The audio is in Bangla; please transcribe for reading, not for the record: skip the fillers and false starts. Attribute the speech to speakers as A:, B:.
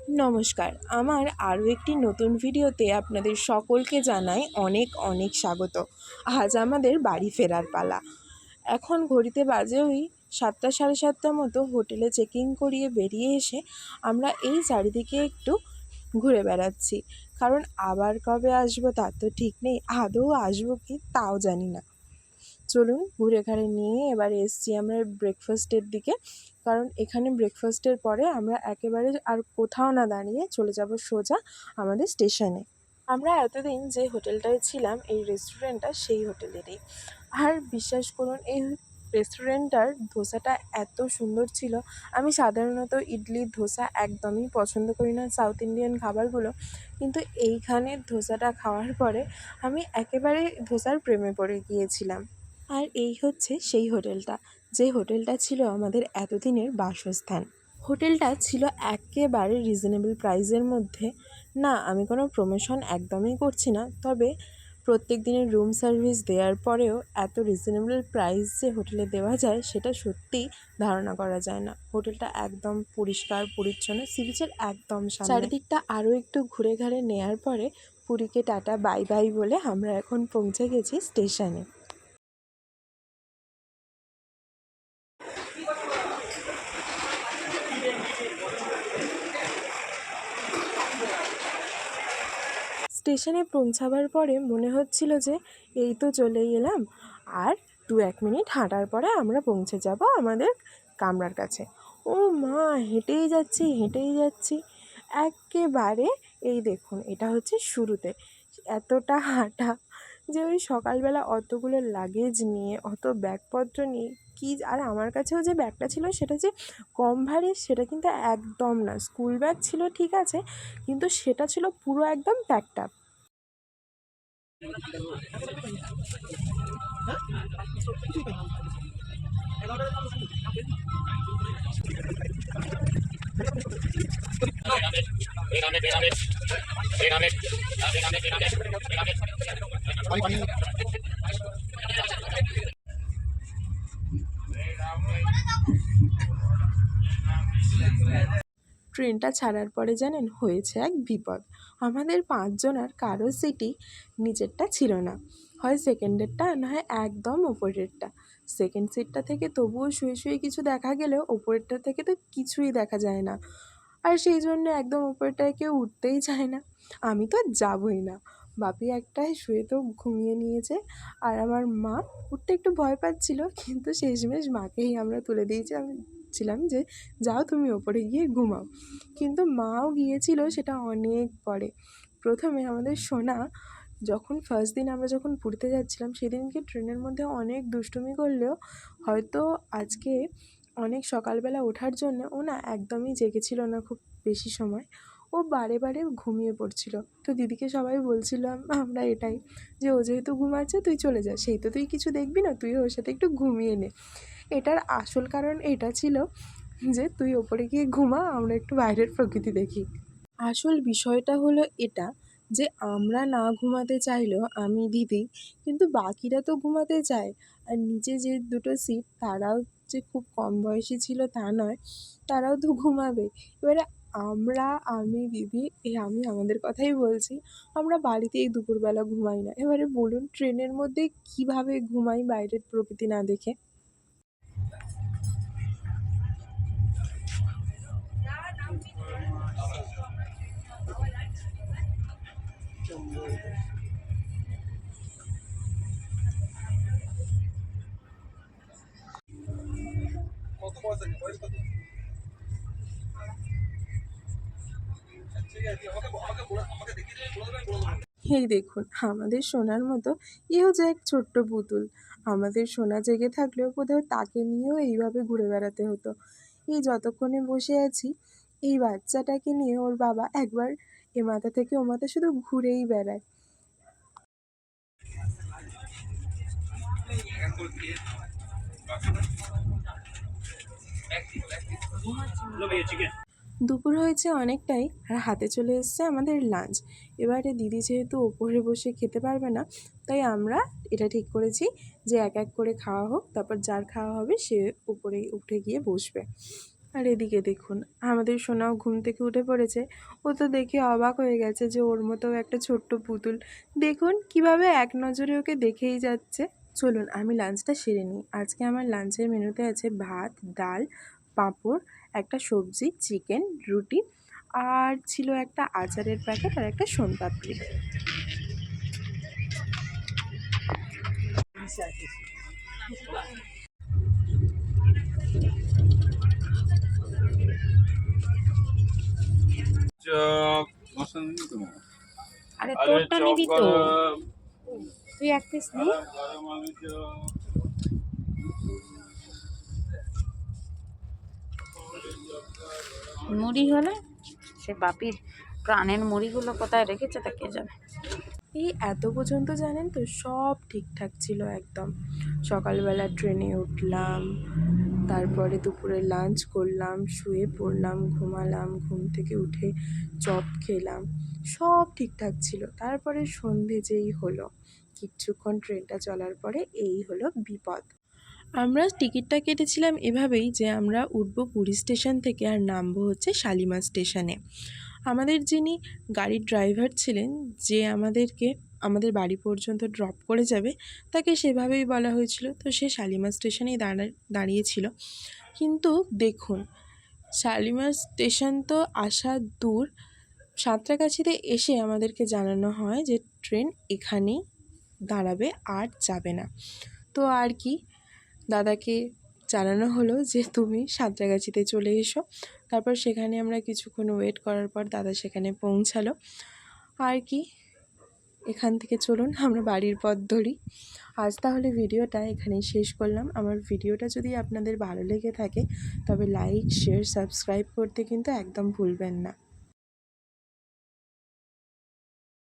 A: নমস্কার, আমার আরও একটি নতুন ভিডিওতে আপনাদের সকলকে জানাই অনেক অনেক স্বাগত। আজ আমাদের বাড়ি ফেরার পালা। এখন ঘড়িতে বাজে ওই 7টা সাড়ে 7টার মতো। হোটেলে চেকিং করিয়ে বেরিয়ে এসে আমরা এই চারিদিকে একটু ঘুরে বেড়াচ্ছি, কারণ আবার কবে আসবো তার তো ঠিক নেই, আদৌ আসবো কি তাও জানি না। চলুন ঘুরে ঘাড়ে নিয়ে এবার এসছি আমরা ব্রেকফাস্টের দিকে, কারণ এখানে ব্রেকফাস্টের পরে আমরা একেবারে আর কোথাও না দাঁড়িয়ে চলে যাব সোজা আমাদের স্টেশনে। আমরা এতদিন যে হোটেলটায় ছিলাম, এই রেস্টুরেন্টটা সেই হোটেলেরই। আর বিশ্বাস করুন, এই রেস্টুরেন্টটার ধোসাটা এত সুন্দর ছিল। আমি সাধারণত ইডলি ধোসা একদমই পছন্দ করি না, সাউথ ইন্ডিয়ান খাবারগুলো, কিন্তু এইখানের ধোসাটা খাওয়ার পরে আমি একেবারে ধোসার প্রেমে পড়ে গিয়েছিলাম। আর এই হচ্ছে সেই হোটেলটা, যে হোটেলটা ছিল আমাদের এতদিনের বাসস্থান। হোটেলটা ছিল একেবারে রিজনেবল প্রাইসের মধ্যে। না, আমি কোনো প্রমোশন একদমই করছি না, তবে প্রত্যেক দিনের রুম সার্ভিস দেওয়ার পরেও এত রিজনেবল প্রাইস যে হোটেলে দেওয়া যায় সেটা সত্যিই ধারণা করা যায় না। হোটেলটা একদম পরিষ্কার পরিচ্ছন্ন, সি বিচের একদম সামনে। চারিদিকটা আরও একটু ঘুরে ঘাড়ে নেওয়ার পরে পুরীকে টাটা বাই বাই বলে আমরা এখন পৌঁছে গেছি স্টেশনে। স্টেশনে পৌঁছাবার পরে মনে হচ্ছিল যে এই তো চলেই এলাম, আর 2-1 মিনিট হাঁটার পরে আমরা পৌঁছে যাব আমাদের কামরার কাছে। ও মা, হেঁটেই যাচ্ছি হেঁটেই যাচ্ছি একেবারে। এই দেখুন, এটা হচ্ছে শুরুতে এতটা হাঁটা যে ওই সকালবেলা অতগুলো লাগেজ নিয়ে, অত ব্যাগপত্র নিয়ে কি। আর আমার কাছেও যে ব্যাগটা ছিল সেটা যে কম ভারী সেটা কিন্তু একদম না। স্কুল ব্যাগ ছিল ঠিক আছে, কিন্তু সেটা ছিল পুরো একদম প্যাকড আপ। ট্রেনটা ছাড়ার পরে জানেন হয়েছে এক বিপদ। আমাদের 5 জনার কারো সিটই নিচেরটা ছিল না, হয় সেকেন্ডেরটা না হয় একদম ওপরেরটা। সেকেন্ড সিটটা থেকে তবুও শুয়ে শুয়ে কিছু দেখা গেলেও ওপরেরটা থেকে তো কিছুই দেখা যায় না। আর সেই জন্য একদম ওপরটায় কেউ উঠতেই চায় না। আমি তো যাবই না। বাপি একটায় শুয়ে তো ঘুমিয়ে নিয়েছে, আর আমার মা উঠতে একটু ভয় পাচ্ছিল, কিন্তু শেষমেশ মাকেই আমরা তুলে দিয়েছি। আমি ছিলাম যে যাও তুমি ওপরে গিয়ে ঘুমাও, কিন্তু মাও গিয়েছিল সেটা অনেক পরে। প্রথমে আমাদের সোনা যখন ফার্স্ট দিন আমরা যখন পুরীতে যাচ্ছিলাম সেদিনকে ট্রেনের মধ্যে অনেক দুষ্টুমি করলেও হয়তো আজকে অনেক সকালবেলা ওঠার জন্য ও না একদমই জেগেছিল না খুব বেশি সময়। ও বারে বারে ঘুমিয়ে পড়ছিল। তো দিদিকে সবাই বলছিলাম আমরা এটাই, যে ও যেহেতু ঘুমাচ্ছে তুই চলে যা, সেই তো তুই কিছু দেখবি না, তুই ওর সাথে একটু ঘুমিয়ে নে। এটার আসল কারণ এটা ছিল যে তুই ওপরে গিয়ে ঘুমা, আমরা একটু বাইরের প্রকৃতি দেখি। আসল বিষয়টা হলো এটা, যে আমরা না ঘুমাতে চাইলেও আমি, দিদি, কিন্তু বাকিরা তো ঘুমাতে চায়। আর নিচে যে দুটো সিট তারাও যে খুব কম বয়সী ছিল তা নয়, তারাও তো ঘুমাবে। এবারে আমরা, আমি, দিদি, আমি আমাদের কথাই বলছি, আমরা বাড়িতে এই দুপুরবেলা ঘুমাই না। এবারে বলুন ট্রেনের মধ্যে কিভাবে ঘুমাই বাইরের প্রকৃতি না দেখে। এই দেখুন আমাদের সোনার মতো এও যে এক ছোট্ট পুতুল। আমাদের সোনা জেগে থাকলেও বোধহয় তাকে নিয়েও এইভাবে ঘুরে বেড়াতে হতো। এই যতক্ষণে বসে আছি, এই বাচ্চাটাকে নিয়ে ওর বাবা একবার এ মাথা থেকে ও মাথা শুধু ঘুরেই বেড়ায়। দুপুর হয়েছে অনেকটাই, আর হাতে চলে এসছে আমাদের লাঞ্চ। এবারে দিদি যেহেতু ওপরে বসে খেতে পারবে না, তাই আমরা এটা ঠিক করেছি যে এক এক করে খাওয়া হোক, তারপর যার খাওয়া হবে সে উপরে উঠে গিয়ে বসবে। আর এদিকে দেখুন আমাদের সোনাও ঘুম থেকে উঠে পড়েছে। ও তো দেখে অবাক হয়ে গেছে যে ওর মতো একটা ছোট্ট পুতুল। দেখুন কিভাবে এক নজরে ওকে দেখেই যাচ্ছে। চলুন আমি লাঞ্চটা সেরে নিই। আজকে আমার লাঞ্চের মেনুতে আছে ভাত, ডাল, পাঁপড়, একটা সবজি, চিকেন, রুটি, আর ছিল একটা আচারের প্যাকেট আর একটা সোনপাপড়ি।
B: চপ মশলা নেই তো?
C: আরে
B: আরে
C: তোরটা
B: চপ
C: নিবি তো,
B: গরম,
C: তুই এক পিস নি।
B: গরম গরম আলু চপ।
C: মুড়ি হলে সে বাপির প্রাণের মুড়িগুলো কোথায় রেখেছে তা কে জানে।
A: এই এত পর্যন্ত জানেন তো সব ঠিকঠাক ছিল একদম। সকালবেলা ট্রেনে উঠলাম, তারপরে দুপুরে লাঞ্চ করলাম, শুয়ে পড়লাম, ঘুমালাম, ঘুম থেকে উঠে চপ খেলাম, সব ঠিকঠাক ছিল। তারপরে সন্ধে যেই হলো, কিছুক্ষণ ট্রেনটা চলার পরে এই হলো বিপদ। আমরা টিকিটটা কেটেছিলাম এভাবেই যে আমরা উঠবো পুরী স্টেশন থেকে আর নামবো হচ্ছে শালিমার স্টেশনে। আমাদের যিনি গাড়ির ড্রাইভার ছিলেন, যে আমাদেরকে আমাদের বাড়ি পর্যন্ত ড্রপ করে যাবে, তাকে সেভাবেই বলা হয়েছিল। তো সে শালিমার স্টেশনেই দাঁড়িয়েছিল। কিন্তু দেখুন শালিমার স্টেশন তো আসা দূর, সাঁতরাগাছিতে এসে আমাদেরকে জানানো হয় যে ট্রেন এখানেই দাঁড়াবে আর যাবে না। তো আর কি, দাদাকে জানানো হলো যে তুমি সাঁতরাগাছিতে চলে এসো। তারপর সেখানে আমরা কিছুক্ষণ ওয়েট করার পর দাদা সেখানে পৌঁছালো। আর কি, এখান থেকে চলুন আমরা বাড়ির পথ ধরি। আজ তাহলে ভিডিওটা এখানেই শেষ করলাম। আমার ভিডিওটা যদি আপনাদের ভালো লেগে থাকে তবে লাইক, শেয়ার, সাবস্ক্রাইব করতে কিন্তু একদম ভুলবেন না।